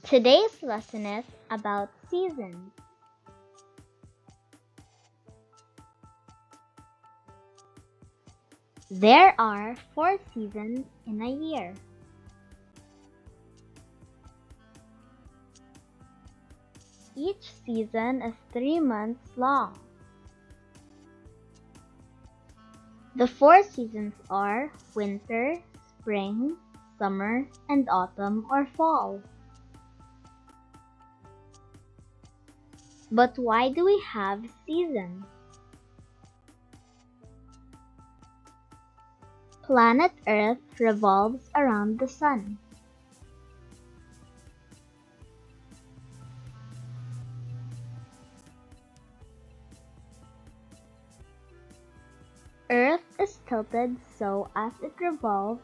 Today's lesson is about seasons. There are 4 seasons in a year. Each season is 3 months long. The 4 seasons are winter, spring, summer, and autumn or fall. But why do we have seasons? Planet Earth revolves around the sun. Earth is tilted so as it revolves,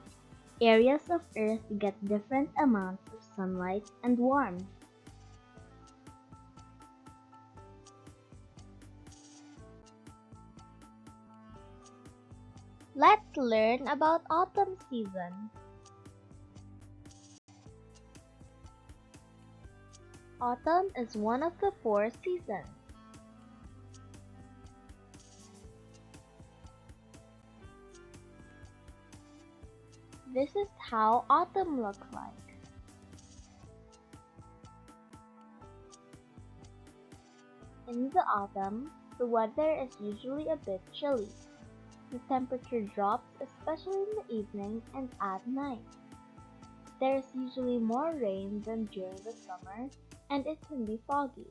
areas of Earth get different amounts of sunlight and warmth. Let's learn about autumn season. Autumn is one of the 4 seasons. This is how autumn looks like. In the autumn, the weather is usually a bit chilly. The temperature drops especially in the evening and at night. There is usually more rain than during the summer, and it can be foggy.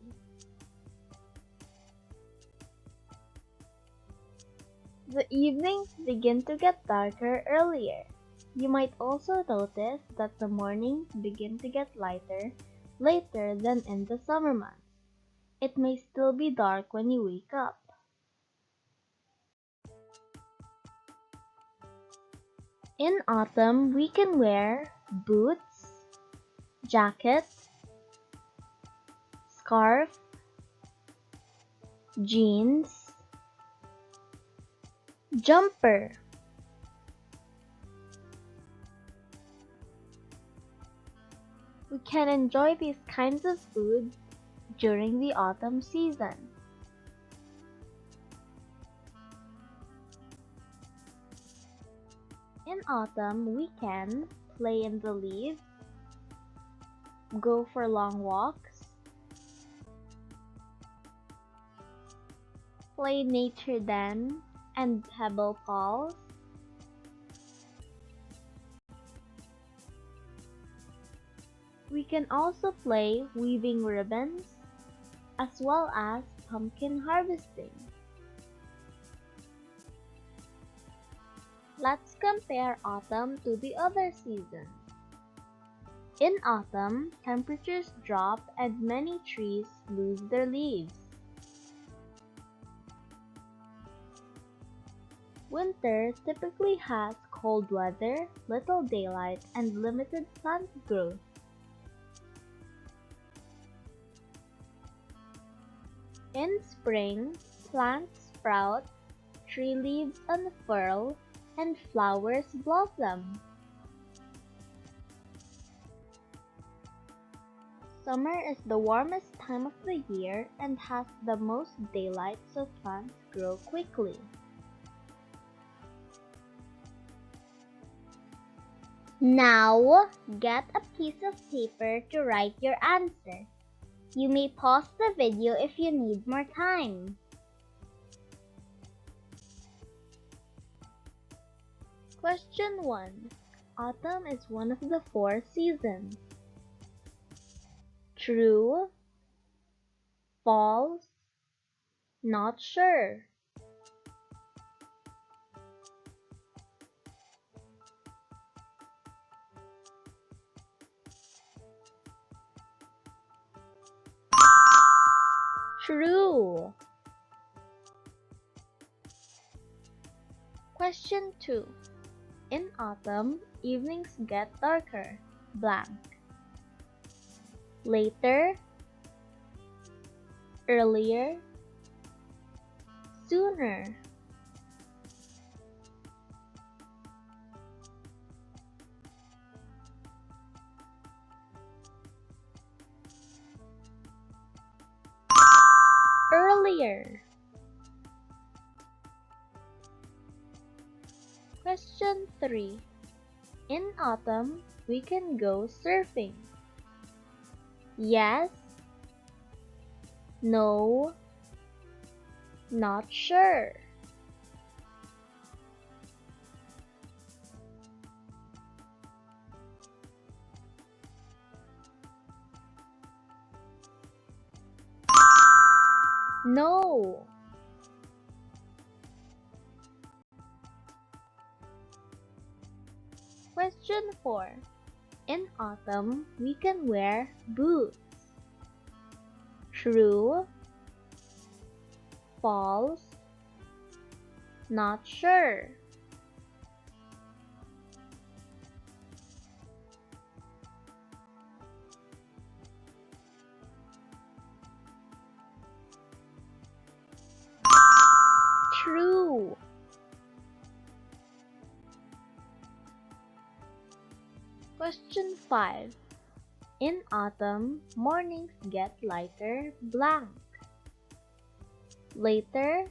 The evenings begin to get darker earlier. You might also notice that the mornings begin to get lighter later than in the summer months. It may still be dark when you wake up. In autumn, we can wear boots, jacket, scarf, jeans, jumper. We can enjoy these kinds of foods during the autumn season. In autumn, we can play in the leaves, go for long walks, play nature den and pebble falls, we can also play weaving ribbons as well as pumpkin harvesting. Let's compare autumn to the other seasons. In autumn, temperatures drop and many trees lose their leaves. Winter typically has cold weather, little daylight, and limited plant growth. In spring, plants sprout, tree leaves unfurl, and flowers blossom. Summer is the warmest time of the year and has the most daylight, so plants grow quickly. Now, get a piece of paper to write your answer. You may pause the video if you need more time. Question 1. Autumn is one of the 4 seasons. True, false, not sure. True. Question 2. In autumn, evenings get darker. Blank. Later, earlier, sooner. fire. Question 3. In autumn, we can go surfing. Yes, no, not sure. No. Question 4. In autumn, we can wear boots. True, false, not sure. True. Question 5. In autumn, mornings get lighter blank. Later,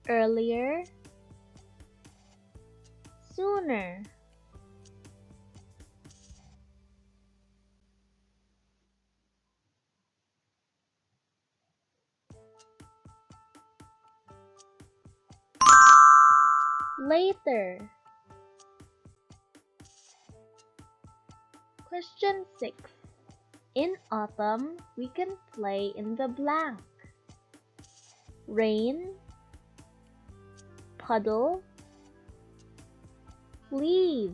earlier, sooner. Later. Question 6. In autumn, we can play in the blank. Rain, puddle, leaves.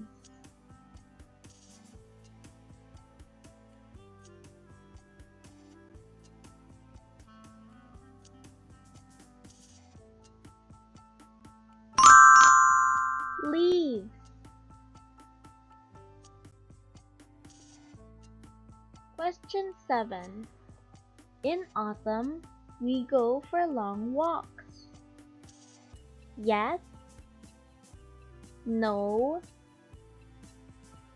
Leaves. Question 7. In autumn, we go for long walks. Yes, no,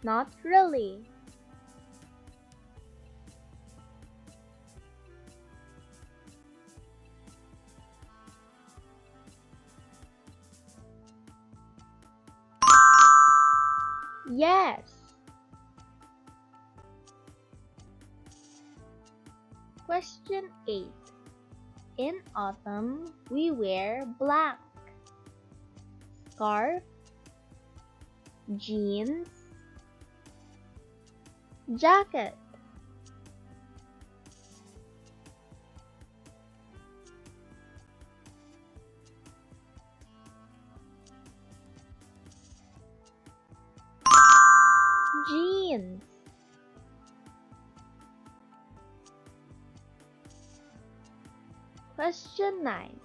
not really. Yes. Question 8. In autumn, we wear black. Scarf, jeans, jacket. Jeans. Question 9.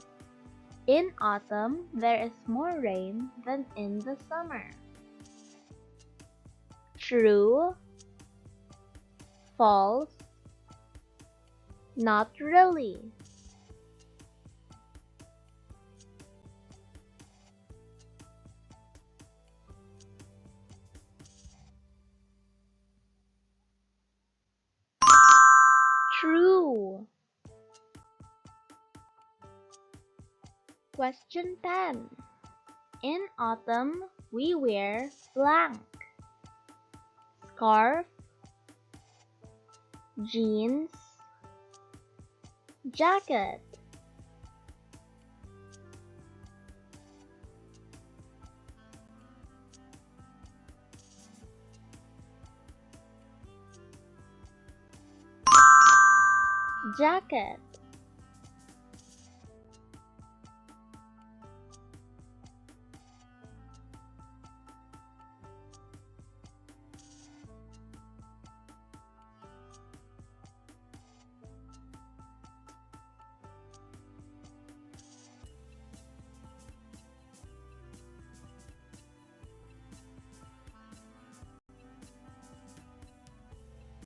In autumn, there is more rain than in the summer. True, false, not really. True. Question 10. In autumn, we wear blank. Scarf, jeans, jacket. Jacket.